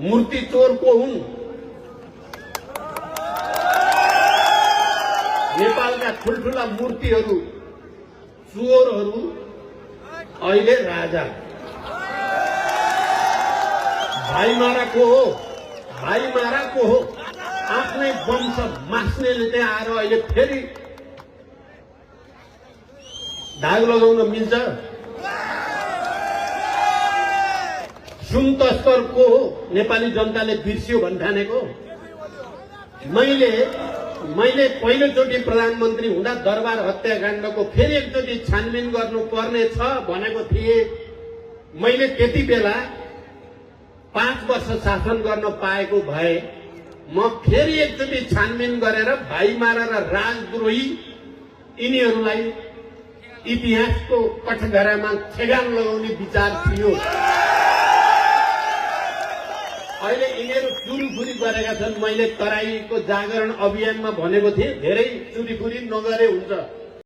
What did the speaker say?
मूर्ति चोर को हुन्? नेपालका ठुल्ठुला मूर्तिहरू चोरहरू अहिले राजा। भाइमारा को हो? भाइमारा को हो? आफ्नै वंश मास्नेले त्यहाँ आएर अहिले फेरि दाग लगाउन मिल्छ? सुन तस्कर को हो? नेपाली जनताले बिर्सियो भन्ठानेको। मैले पहिलोचोटि प्रधानमन्त्री हुँदा दरबार हत्याकाण्डको फेरि एकचोटि छानबिन गर्नुपर्ने छ भनेको थिए। मैले त्यति बेला 5 वर्ष शासन गर्न पाएको भए म फेरि एकचोटि छानबिन गरेर भाइमारा र राजद्रोही यिनीहरूलाई इतिहासको कठघरामा ठेगान लगाउने विचार थियो। अहिले यिनीहरू चुरीफुरी गरेका छन्। मैले तराईको जागरण अभियानमा भनेको थिएँ धेरै चुरीफुरी नगरे हुन्छ।